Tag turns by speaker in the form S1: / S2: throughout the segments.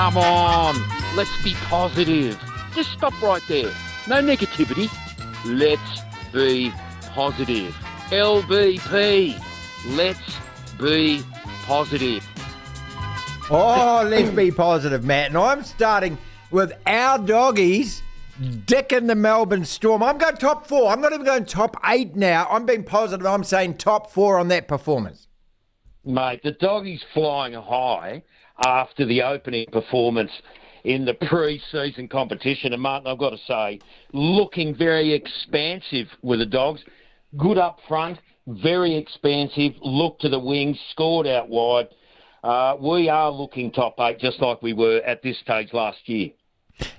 S1: Come on, let's be positive. Just stop right there. No negativity. Let's be positive. LBP, let's be positive.
S2: Oh, let's be positive, Matt. And I'm starting with our Doggies dicking the Melbourne Storm. I'm going top 4. I'm not even going top 8 now. I'm being positive. I'm saying top 4 on that performance.
S1: Mate, the Doggies flying high after the opening performance in the pre-season competition. And Martin, I've got to say, looking very expansive with the Dogs. Good up front, very expansive, look to the wings, scored out wide. We are looking top 8 just like we were at this stage last year.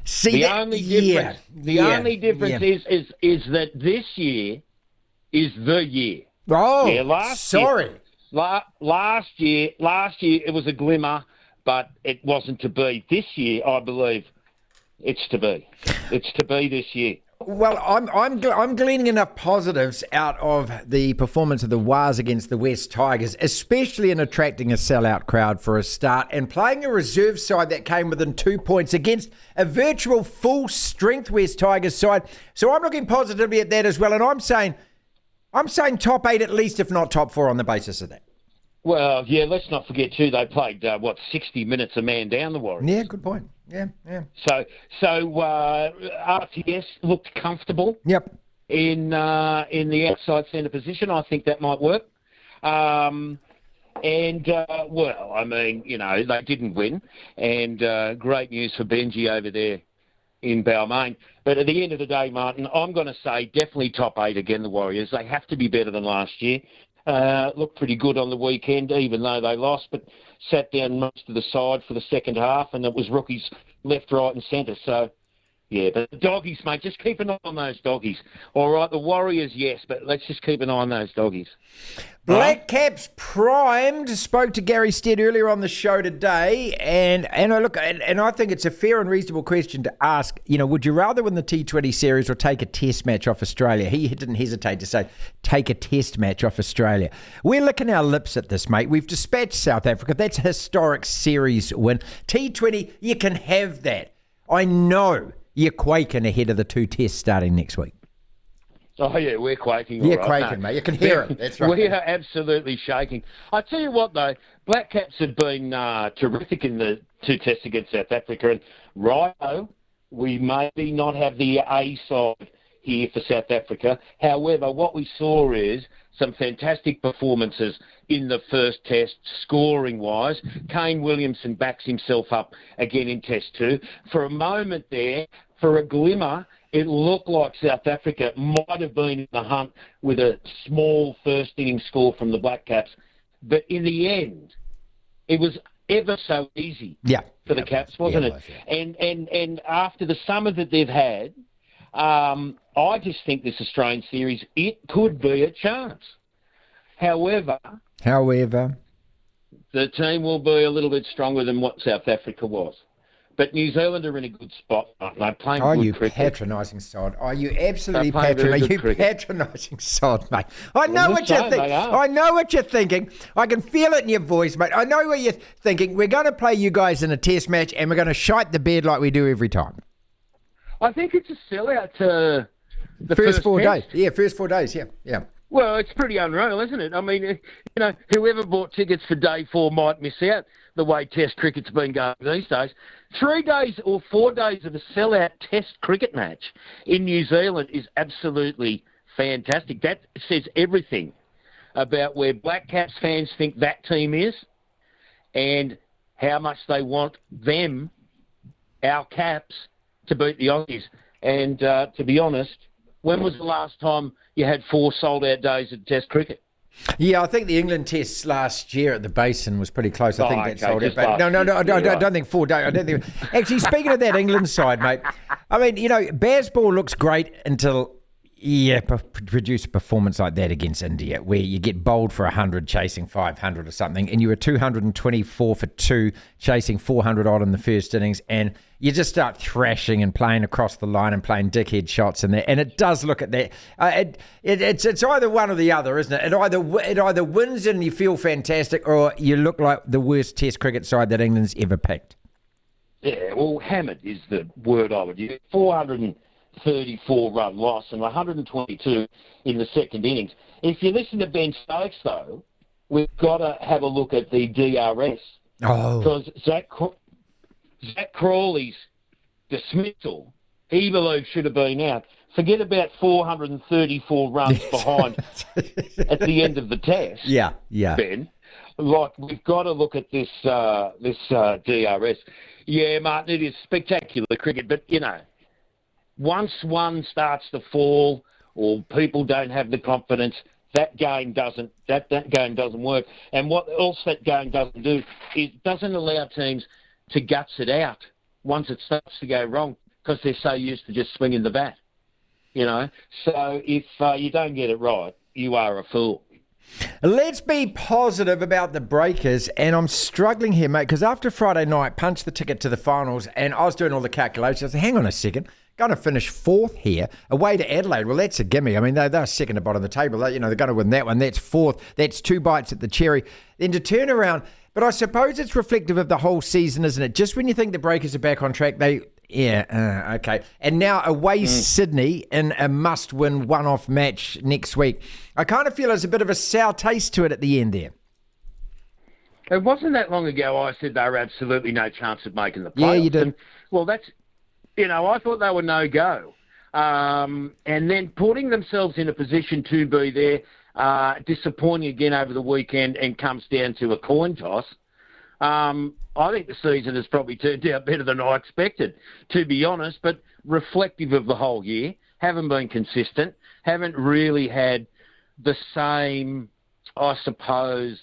S2: See,
S1: the only difference is that this year is the year.
S2: Oh,
S1: yeah,
S2: last year
S1: it was a glimmer, but it wasn't to be. This year, I believe, it's to be. It's to be this year.
S2: Well, I'm gleaning enough positives out of the performance of the Wars against the West Tigers, especially in attracting a sellout crowd for a start and playing a reserve side that came within 2 points against a virtual full-strength West Tigers side. So I'm looking positively at that as well, and I'm saying top 8 at least, if not top 4 on the basis of that.
S1: Well, yeah, let's not forget too, they played, 60 minutes a man down the Warriors.
S2: Yeah, good point. Yeah.
S1: So RTS looked comfortable.
S2: Yep.
S1: In the outside centre position, I think that might work. Well, I mean, they didn't win, and great news for Benji over there in Balmain. But at the end of the day, Martin, I'm going to say definitely top 8 again, the Warriors. They have to be better than last year. Looked pretty good on the weekend, even though they lost, but sat down most of the side for the second half, and it was rookies left, right and centre. So, yeah, but the Doggies, mate, just keep an eye on those Doggies. All right, the Warriors, yes, but let's just keep an eye on those Doggies.
S2: Black Caps primed. Spoke to Gary Stead earlier on the show today, and I think it's a fair and reasonable question to ask. Would you rather win the T20 series or take a Test match off Australia? He didn't hesitate to say, take a Test match off Australia. We're licking our lips at this, mate. We've dispatched South Africa. That's a historic series win. T20, you can have that. I know you're quaking ahead of the 2 tests starting next week.
S1: Oh, yeah, we're quaking.
S2: You're quaking, mate. You can hear it. That's right.
S1: We are absolutely shaking. I tell you what, though, Black Caps have been terrific in the 2 tests against South Africa. And righto, we maybe not have the A side here for South Africa. However, what we saw is some fantastic performances in the first test, scoring-wise. Kane Williamson backs himself up again in Test 2. For a moment there, for a glimmer, it looked like South Africa might have been in the hunt with a small first inning score from the Black Caps. But in the end, it was ever so easy for the Caps, wasn't it? And after the summer that they've had, I just think this Australian series, it could be a chance. However, the team will be a little bit stronger than what South Africa was. But New Zealand are in a good spot. They're playing good cricket.
S2: Patronising sod? Are you absolutely patronising sod, mate? I know what you're thinking. I know what you're thinking. I can feel it in your voice, mate. I know what you're thinking. We're going to play you guys in a Test match, and we're going to shite the bed like we do every time.
S1: I think it's a sellout to the
S2: first 4 days.
S1: test.
S2: Yeah, first 4 days. Yeah.
S1: Well, it's pretty unreal, isn't it? I mean, whoever bought tickets for day 4 might miss out the way Test cricket's been going these days. 3 days or 4 days of a sellout Test cricket match in New Zealand is absolutely fantastic. That says everything about where Black Caps fans think that team is and how much they want them, our Caps, to beat the Aussies. And to be honest, when was the last time you had 4 sold-out days of Test cricket?
S2: Yeah, I think the England Test last year at the Basin was pretty close. I think that sold it. But no, I don't think 4 days. I don't think. Actually, speaking of that England side, mate, I mean, baseball looks great until produce a performance like that against India, where you get bowled for 100, chasing 500 or something, and you were 224 for 2, chasing 400 odd in the first innings, and you just start thrashing and playing across the line and playing dickhead shots in there, and it does look at that. It's either one or the other, isn't it? It either wins and you feel fantastic, or you look like the worst Test cricket side that England's ever picked.
S1: hammered is the word I would use. 434-run loss and 122 in the second innings. If you listen to Ben Stokes, though, we've got to have a look at the DRS.
S2: Oh.
S1: Because Zach Crawley's dismissal, he believes should have been out. Forget about 434 runs behind at the end of the test.
S2: Yeah.
S1: Ben, we've got to look at this DRS. Yeah, Martin, it is spectacular cricket, but once one starts to fall or people don't have the confidence, that game doesn't work. And what else that game doesn't do is doesn't allow teams to guts it out once it starts to go wrong because they're so used to just swinging the bat. So if you don't get it right, you are a fool.
S2: Let's be positive about the Breakers, and I'm struggling here, mate, because after Friday night, punched the ticket to the finals, and I was doing all the calculations. I said, hang on a second, going to finish fourth here, away to Adelaide. Well, that's a gimme. I mean, they're second at the bottom of the table. They're going to win that one. That's fourth. That's 2 bites at the cherry. Then to turn around, but I suppose it's reflective of the whole season, isn't it? Just when you think the Breakers are back on track, okay. And now away Sydney in a must-win one-off match next week. I kind of feel there's a bit of a sour taste to it at the end there.
S1: It wasn't that long ago I said they were absolutely no chance of making the playoffs.
S2: Yeah, you did.
S1: And, well, that's, I thought they were no-go. And then putting themselves in a position to be there, disappointing again over the weekend and comes down to a coin toss. I think the season has probably turned out better than I expected, to be honest, but reflective of the whole year. Haven't been consistent, haven't really had the same, I suppose,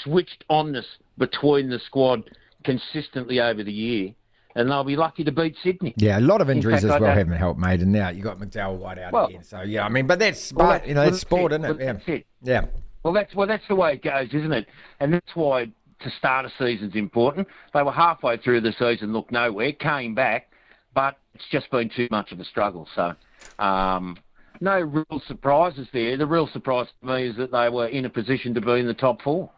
S1: switched onness between the squad consistently over the year. And they'll be lucky to beat Sydney.
S2: Yeah, a lot of injuries as well haven't helped, mate. And now you got McDowell White out again. So yeah, I mean, but that's sport, it's sport, isn't it?
S1: That's it.
S2: Yeah.
S1: Well, that's the way it goes, isn't it? And that's why to start a season's important. They were halfway through the season, looked nowhere, came back, but it's just been too much of a struggle. So no real surprises there. The real surprise to me is that they were in a position to be in the top 4.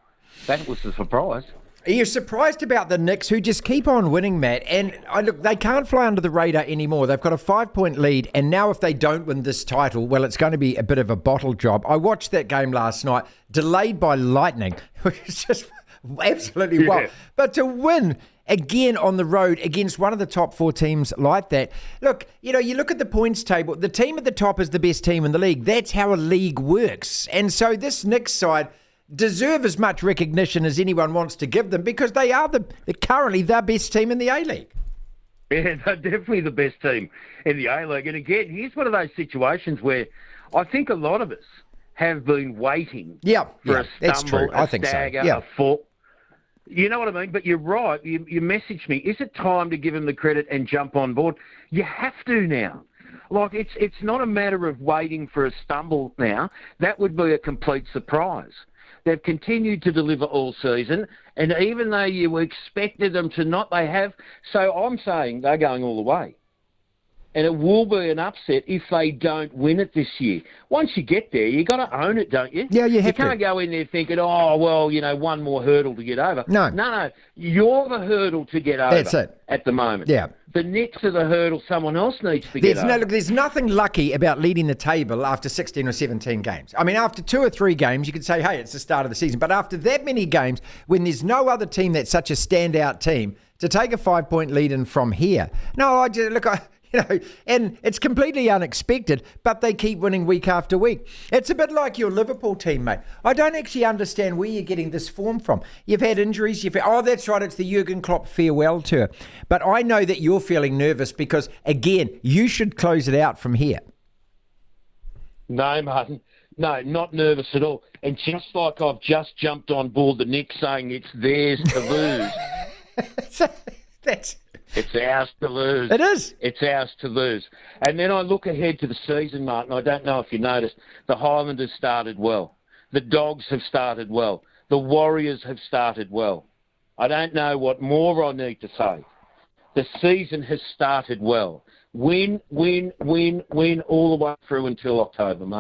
S1: That was the surprise.
S2: Are you surprised about the Knicks, who just keep on winning, Matt? And look, they can't fly under the radar anymore. They've got a 5-point lead, and now if they don't win this title, well, it's going to be a bit of a bottle job. I watched that game last night, delayed by lightning, which is just absolutely wild. But to win again on the road against one of the top 4 teams like that, look, you look at the points table, the team at the top is the best team in the league. That's how a league works. And so this Knicks side deserve as much recognition as anyone wants to give them because they are currently the best team in the A-League.
S1: Yeah, they're definitely the best team in the A-League. And again, here's one of those situations where I think a lot of us have been waiting for a stumble, a stagger, a fall. You know what I mean? But you're right. You messaged me. Is it time to give them the credit and jump on board? You have to now. Like, it's not a matter of waiting for a stumble now. That would be a complete surprise. They've continued to deliver all season, and even though you expected them to not, they have. So I'm saying they're going all the way. And it will be an upset if they don't win it this year. Once you get there, you got to own it, don't you?
S2: Yeah, you have to.
S1: You can't go in there thinking, one more hurdle to get over. No. You're the hurdle to get over.
S2: That's it.
S1: At the moment.
S2: Yeah.
S1: The Knicks are the hurdle someone else needs to get over.
S2: There's nothing lucky about leading the table after 16 or 17 games. I mean, after 2 or 3 games, you could say, hey, it's the start of the season. But after that many games, when there's no other team that's such a standout team, to take a 5-point lead in from here. And it's completely unexpected, but they keep winning week after week. It's a bit like your Liverpool team, mate. I don't actually understand where you're getting this form from. You've had injuries. That's right, it's the Jurgen Klopp farewell tour. But I know that you're feeling nervous because, again, you should close it out from here.
S1: No, Martin. No, not nervous at all. And just like I've just jumped on board the Knicks saying it's theirs to lose. It's ours to lose.
S2: It is.
S1: It's ours to lose. And then I look ahead to the season, Martin. I don't know if you noticed, the Highlanders started well. The Dogs have started well. The Warriors have started well. I don't know what more I need to say. The season has started well. Win all the way through until October, mate.